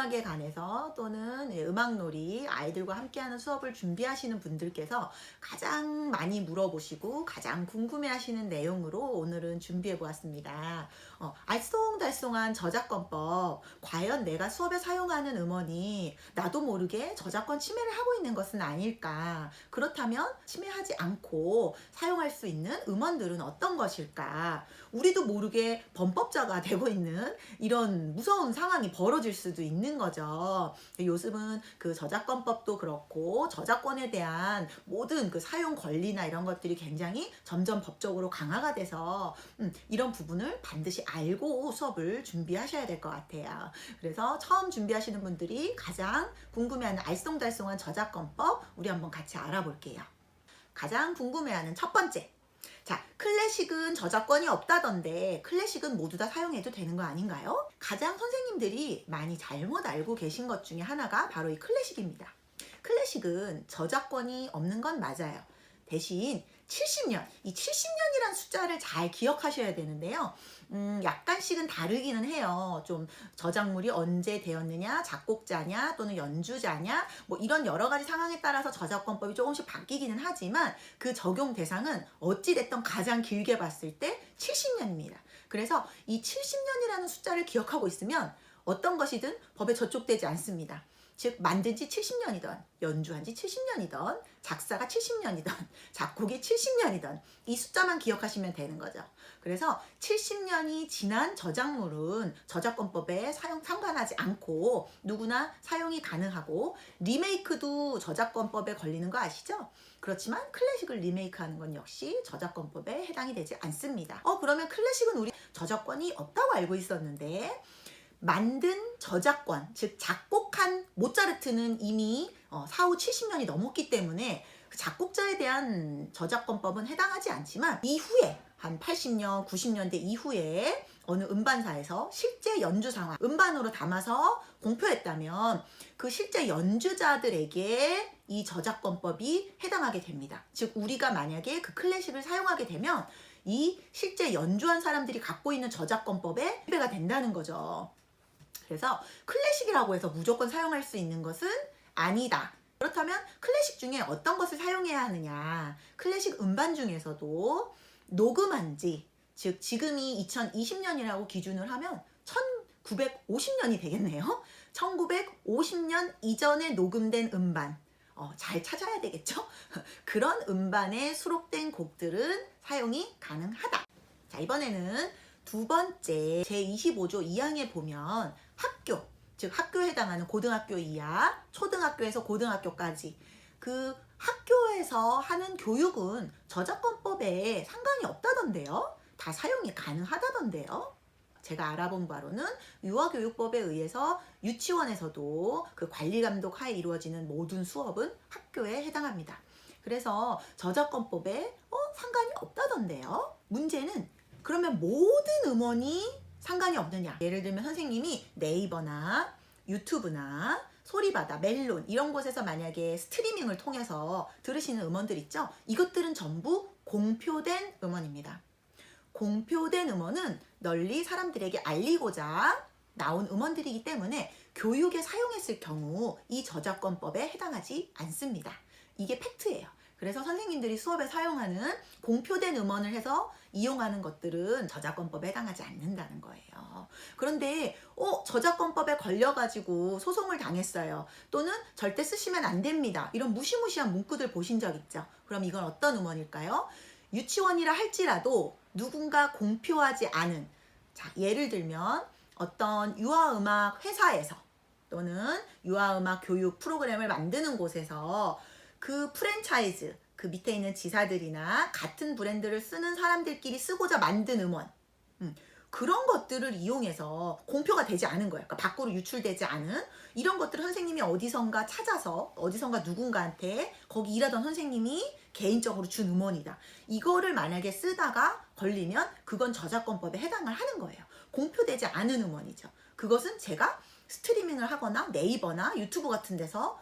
음악에 관해서 또는 음악놀이, 아이들과 함께하는 수업을 준비하시는 분들께서 가장 많이 물어보시고 가장 궁금해하시는 내용으로 오늘은 준비해 보았습니다. 알쏭달쏭한 저작권법, 과연 내가 수업에 사용하는 음원이 나도 모르게 저작권 침해를 하고 있는 것은 아닐까? 그렇다면 침해하지 않고 사용할 수 있는 음원들은 어떤 것일까? 우리도 모르게 범법자가 되고 있는 이런 무서운 상황이 벌어질 수도 있는 거죠. 요즘은 그 저작권법도 그렇고 저작권에 대한 모든 그 사용 권리나 이런 것들이 굉장히 점점 법적으로 강화가 돼서 이런 부분을 반드시 알고 수업을 준비하셔야 될 것 같아요. 그래서 처음 준비하시는 분들이 가장 궁금해하는 알쏭달쏭한 저작권법 우리 한번 같이 알아볼게요. 가장 궁금해하는 첫 번째. 자, 클래식은 저작권이 없다던데 클래식은 모두 다 사용해도 되는 거 아닌가요? 가장 선생님들이 많이 잘못 알고 계신 것 중에 하나가 바로 이 클래식입니다. 클래식은 저작권이 없는 건 맞아요. 대신 70년, 이 70년이란 숫자를 잘 기억하셔야 되는데요. 약간씩은 다르기는 해요. 좀 저작물이 언제 되었느냐, 작곡자냐, 또는 연주자냐, 뭐 이런 여러 가지 상황에 따라서 저작권법이 조금씩 바뀌기는 하지만 그 적용 대상은 어찌됐든 가장 길게 봤을 때 70년입니다. 그래서 이 70년이라는 숫자를 기억하고 있으면 어떤 것이든 법에 저촉되지 않습니다. 즉 만든 지 70년이던 연주한 지 70년이던 작사가 70년이던 작곡이 70년이던 이 숫자만 기억하시면 되는 거죠. 그래서 70년이 지난 저작물은 저작권법에 상관하지 않고 누구나 사용이 가능하고 리메이크도 저작권법에 걸리는 거 아시죠? 그렇지만 클래식을 리메이크하는 건 역시 저작권법에 해당이 되지 않습니다. 그러면 클래식은 우리 저작권이 없다고 알고 있었는데 만든 저작권, 즉 작곡한 모차르트는 이미 4, 5, 70년이 넘었기 때문에 그 작곡자에 대한 저작권법은 해당하지 않지만 이후에 한 80년, 90년대 이후에 어느 음반사에서 실제 연주 상황, 음반으로 담아서 공표했다면 그 실제 연주자들에게 이 저작권법이 해당하게 됩니다. 즉 우리가 만약에 그 클래식을 사용하게 되면 이 실제 연주한 사람들이 갖고 있는 저작권법에 위배가 된다는 거죠. 그래서 클래식이라고 해서 무조건 사용할 수 있는 것은 아니다. 그렇다면 클래식 중에 어떤 것을 사용해야 하느냐? 클래식 음반 중에서도 녹음한 지, 즉 지금이 2020년이라고 기준을 하면 1950년이 되겠네요. 1950년 이전에 녹음된 음반. 잘 찾아야 되겠죠? 그런 음반에 수록된 곡들은 사용이 가능하다. 자, 이번에는 두 번째 제25조 2항에 보면 학교, 즉 학교에 해당하는 고등학교 이하, 초등학교에서 고등학교까지 그 학교에서 하는 교육은 저작권법에 상관이 없다던데요. 다 사용이 가능하다던데요. 제가 알아본 바로는 유아교육법에 의해서 유치원에서도 그 관리감독 하에 이루어지는 모든 수업은 학교에 해당합니다. 그래서 저작권법에 상관이 없다던데요. 문제는 그러면 모든 음원이 상관이 없느냐? 예를 들면 선생님이 네이버나 유튜브나 소리바다, 멜론 이런 곳에서 만약에 스트리밍을 통해서 들으시는 음원들 있죠? 이것들은 전부 공표된 음원입니다. 공표된 음원은 널리 사람들에게 알리고자 나온 음원들이기 때문에 교육에 사용했을 경우 이 저작권법에 해당하지 않습니다. 이게 팩트예요. 그래서 선생님들이 수업에 사용하는 공표된 음원을 해서 이용하는 것들은 저작권법에 해당하지 않는다는 거예요. 그런데 저작권법에 걸려가지고 소송을 당했어요. 또는 절대 쓰시면 안 됩니다. 이런 무시무시한 문구들 보신 적 있죠? 그럼 이건 어떤 음원일까요? 유치원이라 할지라도 누군가 공표하지 않은, 자, 예를 들면 어떤 유아음악 회사에서 또는 유아음악 교육 프로그램을 만드는 곳에서 그 프랜차이즈, 그 밑에 있는 지사들이나 같은 브랜드를 쓰는 사람들끼리 쓰고자 만든 음원, 그런 것들을 이용해서 공표가 되지 않은 거예요. 그러니까 밖으로 유출되지 않은 이런 것들을 선생님이 어디선가 찾아서 어디선가 누군가한테 거기 일하던 선생님이 개인적으로 준 음원이다. 이거를 만약에 쓰다가 걸리면 그건 저작권법에 해당을 하는 거예요. 공표되지 않은 음원이죠. 그것은 제가 스트리밍을 하거나 네이버나 유튜브 같은 데서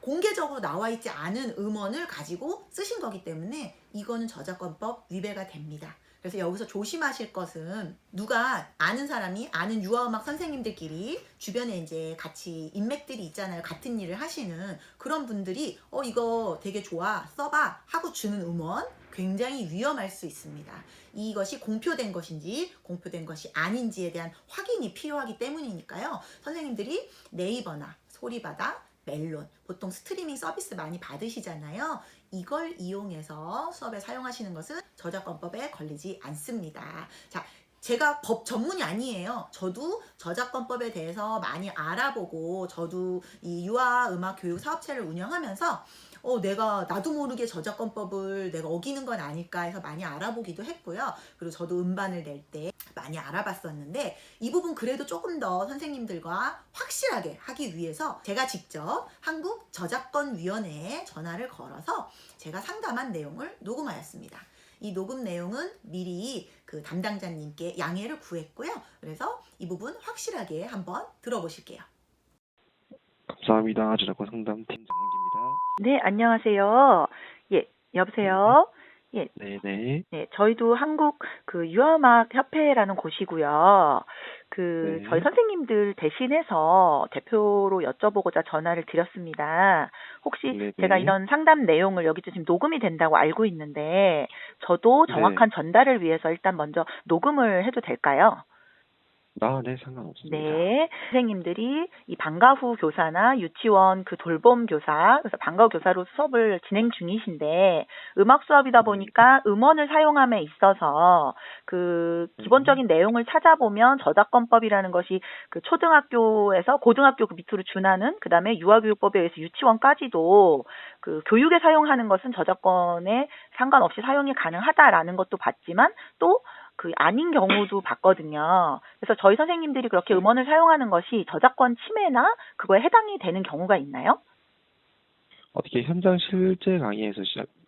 공개적으로 나와 있지 않은 음원을 가지고 쓰신 거기 때문에 이거는 저작권법 위배가 됩니다. 그래서 여기서 조심하실 것은 누가 아는 사람이 아는 유아음악 선생님들끼리 주변에 이제 같이 인맥들이 있잖아요. 같은 일을 하시는 그런 분들이 이거 되게 좋아 써봐 하고 주는 음원 굉장히 위험할 수 있습니다. 이것이 공표된 것인지 공표된 것이 아닌지에 대한 확인이 필요하기 때문이니까요. 선생님들이 네이버나 소리바다 멜론 보통 스트리밍 서비스 많이 받으시잖아요. 이걸 이용해서 수업에 사용하시는 것은 저작권법에 걸리지 않습니다. 자, 제가 법 전문이 아니에요. 저도 저작권법에 대해서 많이 알아보고 저도 이 유아 음악 교육 사업체를 운영하면서 나도 모르게 저작권법을 내가 어기는 건 아닐까 해서 많이 알아보기도 했고요. 그리고 저도 음반을 낼 때 많이 알아봤었는데 이 부분 그래도 조금 더 선생님들과 확실하게 하기 위해서 제가 직접 한국저작권위원회에 전화를 걸어서 제가 상담한 내용을 녹음하였습니다. 이 녹음 내용은 미리 그 담당자님께 양해를 구했고요. 그래서 이 부분 확실하게 한번 들어보실게요. 감사합니다. 저작권 상담팀 장은기입니다. 네, 안녕하세요. 예, 여보세요? 예, 네네. 네, 저희도 한국 그 유아음악 협회라는 곳이고요. 저희 네. 선생님들 대신해서 대표로 여쭤보고자 전화를 드렸습니다. 혹시 네네. 제가 이런 상담 내용을 여기서 지금 녹음이 된다고 알고 있는데, 저도 네. 정확한 전달을 위해서 일단 먼저 녹음을 해도 될까요? 네, 상관없습니다. 네. 선생님들이 이 방과 후 교사나 유치원 그 돌봄 교사, 그래서 방과 후 교사로 수업을 진행 중이신데, 음악 수업이다 보니까 음원을 사용함에 있어서 그 기본적인 내용을 찾아보면 저작권법이라는 것이 그 초등학교에서 고등학교 그 밑으로 준하는, 그 다음에 유아교육법에 의해서 유치원까지도 그 교육에 사용하는 것은 저작권에 상관없이 사용이 가능하다라는 것도 봤지만, 또 그 아닌 경우도 봤거든요. 그래서 저희 선생님들이 그렇게 음원을 사용하는 것이 저작권 침해나 그거에 해당이 되는 경우가 있나요? 어떻게 현장 실제 강의에서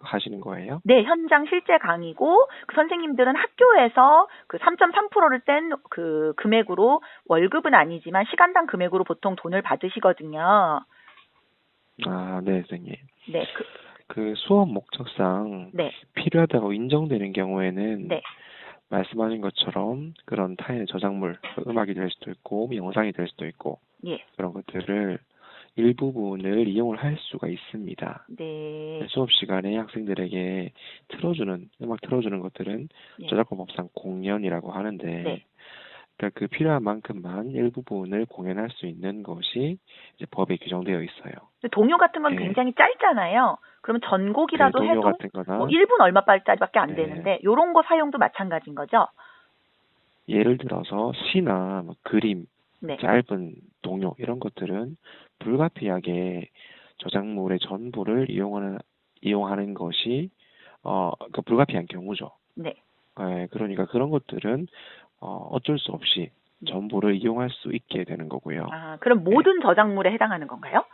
하시는 거예요? 네, 현장 실제 강의고, 그 선생님들은 학교에서 그 3.3%를 뗀 그 금액으로, 월급은 아니지만 시간당 금액으로 보통 돈을 받으시거든요. 네, 선생님. 네, 그 수업 목적상 네, 필요하다고 인정되는 경우에는 네, 말씀하신 것처럼 그런 타인의 저작물, 음악이 될 수도 있고 영상이 될 수도 있고 예, 그런 것들을 일부분을 이용을 할 수가 있습니다. 네, 수업 시간에 학생들에게 음악 틀어주는 것들은 예, 저작권법상 공연이라고 하는데, 네. 그러니까 그 필요한 만큼만 일부분을 공연할 수 있는 것이 이제 법에 규정되어 있어요. 근데 동요 같은 건 예. 굉장히 짧잖아요. 그러면 네, 전곡이라도 동요 해도 같은 거나, 뭐 1분 얼마짜리밖에 안 네, 되는데, 요런 거 사용도 마찬가지인 거죠? 예를 들어서 시나 뭐 그림, 네. 짧은 동요 이런 것들은 불가피하게 저작물의 전부를 이용하는 것이 그러니까 불가피한 경우죠. 네. 그러니까 그런 것들은 어쩔 수 없이 전부를 이용할 수 있게 되는 거고요. 그럼 모든 저작물에 해당하는 건가요?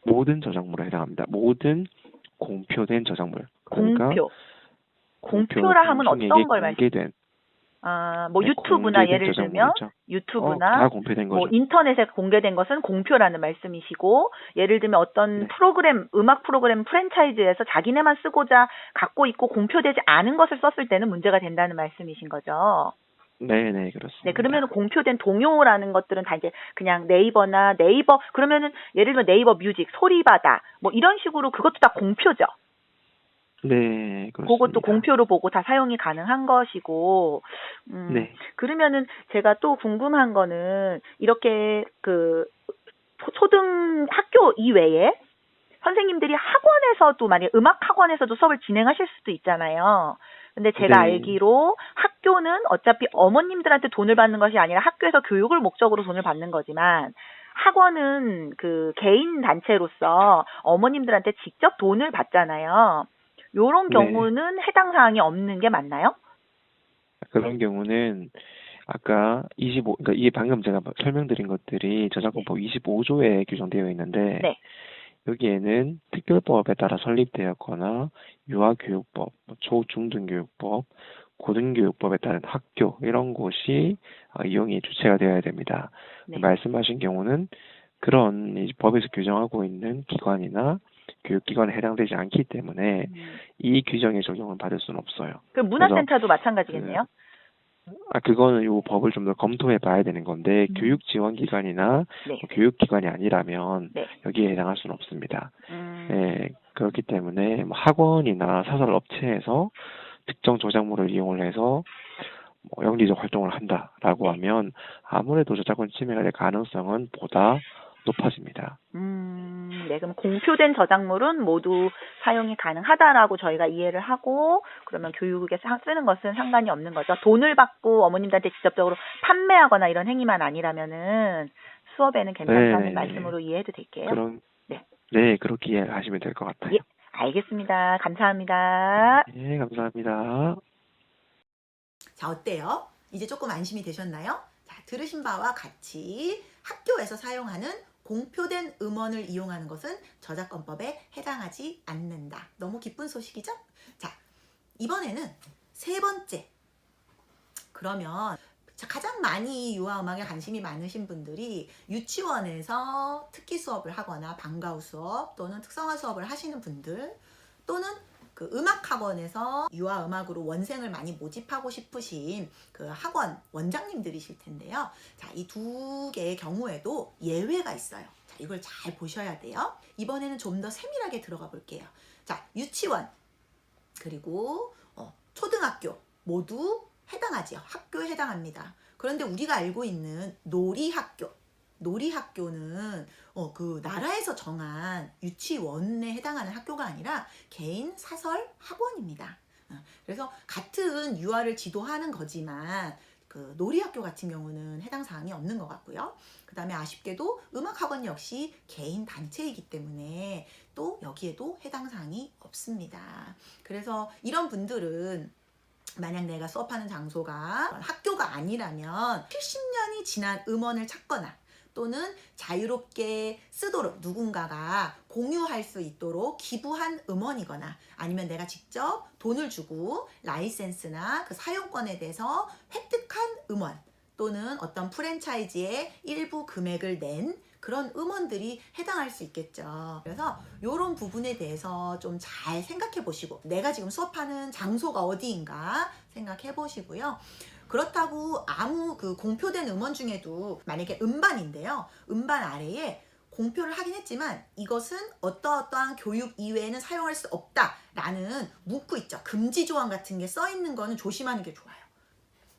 모든 저작물에 해당합니다. 모든 공표된 저작물. 그러니까 공표라 하면 어떤 걸 공개된, 뭐 유튜브나 공개된 예를 들면 저작물이죠. 유튜브나 다 공표된 뭐 거죠. 인터넷에 공개된 것은 공표라는 말씀이시고, 예를 들면 어떤 네. 음악 프로그램 프랜차이즈에서 자기네만 쓰고자 갖고 있고 공표되지 않은 것을 썼을 때는 문제가 된다는 말씀이신 거죠. 네, 그렇습니다. 네, 그러면 공표된 동요라는 것들은 다 이제 그냥 네이버, 그러면은 예를 들면 네이버 뮤직, 소리바다, 뭐 이런 식으로 그것도 다 공표죠. 네, 그렇습니다. 그것도 공표로 보고 다 사용이 가능한 것이고, 네. 그러면은 제가 또 궁금한 거는, 이렇게 그 초등 학교 이외에 선생님들이 학원에서도, 만약 음악 학원에서도 수업을 진행하실 수도 있잖아요. 근데 제가 네. 알기로 학교는 어차피 어머님들한테 돈을 받는 것이 아니라 학교에서 교육을 목적으로 돈을 받는 거지만, 학원은 그 개인 단체로서 어머님들한테 직접 돈을 받잖아요. 요런 네. 경우는 해당 사항이 없는 게 맞나요? 그런 경우는 아까 그러니까 이게 방금 제가 설명드린 것들이 저작권법 25조에 규정되어 있는데, 네. 여기에는 특별법에 따라 설립되었거나 유아교육법, 초중등교육법, 고등교육법에 따른 학교 이런 곳이 이용이 주체가 되어야 됩니다. 네. 말씀하신 경우는 그런 이 법에서 규정하고 있는 기관이나 교육기관에 해당되지 않기 때문에 이 규정에 적용을 받을 수는 없어요. 그 문화센터도 마찬가지겠네요. 그거는 요 법을 좀 더 검토해 봐야 되는 건데, 교육 지원 기관이나 네. 교육 기관이 아니라면 네. 여기에 해당할 수는 없습니다. 그렇기 때문에 뭐 학원이나 사설 업체에서 특정 저작물을 이용을 해서 뭐 영리적 활동을 한다라고 하면 아무래도 저작권 침해가 될 가능성은 보다 높아집니다. 네, 그럼 공표된 저작물은 모두 사용이 가능하다라고 저희가 이해를 하고, 그러면 교육에 쓰는 것은 상관이 없는 거죠. 돈을 받고 어머님들한테 직접적으로 판매하거나 이런 행위만 아니라면은 수업에는 괜찮다는 네. 말씀으로 이해해도 될게요. 네, 그렇게 이해하시면 될 것 같아요. 예, 알겠습니다. 감사합니다. 네, 감사합니다. 자, 어때요? 이제 조금 안심이 되셨나요? 자, 들으신 바와 같이 학교에서 사용하는 공표된 음원을 이용하는 것은 저작권법에 해당하지 않는다. 너무 기쁜 소식이죠? 자, 이번에는 세 번째. 그러면 가장 많이 유아음악에 관심이 많으신 분들이 유치원에서 특기 수업을 하거나 방과후 수업 또는 특성화 수업을 하시는 분들, 또는 그 음악학원에서 유아음악으로 원생을 많이 모집하고 싶으신 그 학원 원장님들이실 텐데요. 자, 이 두 개의 경우에도 예외가 있어요. 자, 이걸 잘 보셔야 돼요. 이번에는 좀 더 세밀하게 들어가 볼게요. 자, 유치원 그리고 초등학교 모두 해당하지요. 학교에 해당합니다. 그런데 우리가 알고 있는 놀이학교는 그 나라에서 정한 유치원에 해당하는 학교가 아니라 개인 사설 학원입니다. 그래서 같은 유아를 지도하는 거지만 그 놀이학교 같은 경우는 해당 사항이 없는 것 같고요. 그 다음에 아쉽게도 음악학원 역시 개인 단체이기 때문에 또 여기에도 해당 사항이 없습니다. 그래서 이런 분들은 만약 내가 수업하는 장소가 학교가 아니라면 70년이 지난 음원을 찾거나 또는 자유롭게 쓰도록 누군가가 공유할 수 있도록 기부한 음원이거나 아니면 내가 직접 돈을 주고 라이센스나 그 사용권에 대해서 획득한 음원 또는 어떤 프랜차이즈의 일부 금액을 낸 그런 음원들이 해당할 수 있겠죠. 그래서 이런 부분에 대해서 좀 잘 생각해 보시고 내가 지금 수업하는 장소가 어디인가 생각해 보시고요. 그렇다고 아무 그 공표된 음원 중에도 만약에 음반인데요. 음반 아래에 공표를 하긴 했지만 이것은 어떠어떠한 교육 이외에는 사용할 수 없다라는 문구 있죠. 금지 조항 같은 게 써 있는 거는 조심하는 게 좋아요.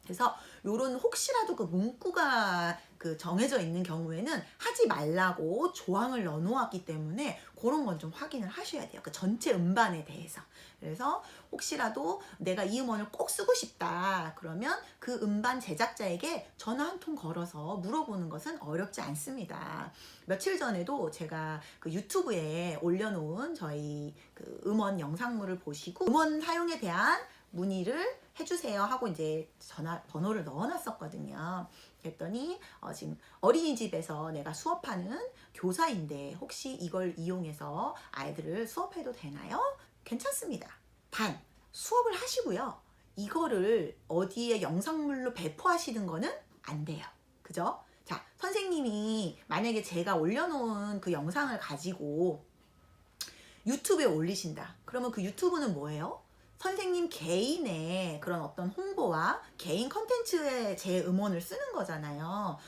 그래서 요런 혹시라도 그 문구가 그 정해져 있는 경우에는 하지 말라고 조항을 넣어 놓았기 때문에 그런 건 좀 확인을 하셔야 돼요. 그 전체 음반에 대해서. 그래서 혹시라도 내가 이 음원을 꼭 쓰고 싶다 그러면 그 음반 제작자에게 전화 한 통 걸어서 물어보는 것은 어렵지 않습니다. 며칠 전에도 제가 그 유튜브에 올려놓은 저희 그 음원 영상물을 보시고 음원 사용에 대한 문의를 해주세요 하고 이제 전화번호를 넣어놨었거든요. 그랬더니 지금 어린이집에서 내가 수업하는 교사인데 혹시 이걸 이용해서 아이들을 수업해도 되나요? 괜찮습니다. 단 수업을 하시고요. 이거를 어디에 영상물로 배포하시는 거는 안 돼요. 그죠? 자, 선생님이 만약에 제가 올려놓은 그 영상을 가지고 유튜브에 올리신다. 그러면 그 유튜브는 뭐예요? 선생님 개인의 그런 어떤 홍보와 개인 컨텐츠에 제 음원을 쓰는 거잖아요.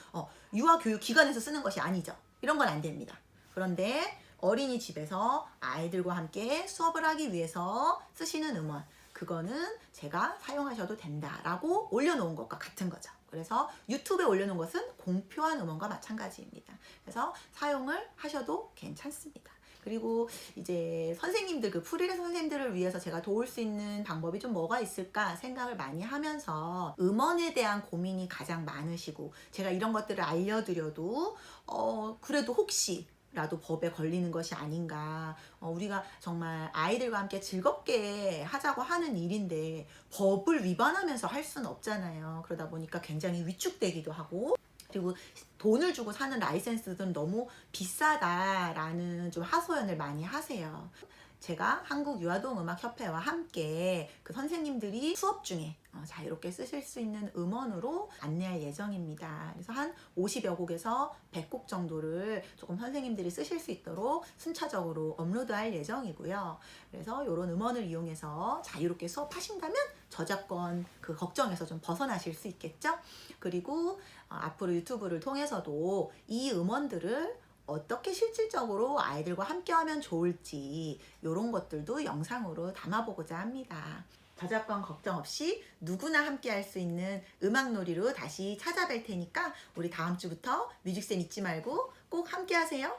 유아교육기관에서 쓰는 것이 아니죠. 이런 건 안 됩니다. 그런데 어린이집에서 아이들과 함께 수업을 하기 위해서 쓰시는 음원, 그거는 제가 사용하셔도 된다라고 올려놓은 것과 같은 거죠. 그래서 유튜브에 올려놓은 것은 공표한 음원과 마찬가지입니다. 그래서 사용을 하셔도 괜찮습니다. 그리고 이제 선생님들, 그 프리랜서 선생님들을 위해서 제가 도울 수 있는 방법이 좀 뭐가 있을까 생각을 많이 하면서 음원에 대한 고민이 가장 많으시고 제가 이런 것들을 알려드려도 그래도 혹시라도 법에 걸리는 것이 아닌가. 우리가 정말 아이들과 함께 즐겁게 하자고 하는 일인데 법을 위반하면서 할 수는 없잖아요. 그러다 보니까 굉장히 위축되기도 하고 그리고 돈을 주고 사는 라이센스들은 너무 비싸다라는 좀 하소연을 많이 하세요. 제가 한국유아동음악협회와 함께 그 선생님들이 수업 중에 자유롭게 쓰실 수 있는 음원으로 안내할 예정입니다. 그래서 한 50여 곡에서 100곡 정도를 조금 선생님들이 쓰실 수 있도록 순차적으로 업로드할 예정이고요. 그래서 이런 음원을 이용해서 자유롭게 수업하신다면 저작권 그 걱정에서 좀 벗어나실 수 있겠죠. 그리고 앞으로 유튜브를 통해서도 이 음원들을 어떻게 실질적으로 아이들과 함께 하면 좋을지 이런 것들도 영상으로 담아보고자 합니다. 저작권 걱정 없이 누구나 함께 할 수 있는 음악놀이로 다시 찾아뵐 테니까 우리 다음 주부터 뮤직쌤 잊지 말고 꼭 함께 하세요.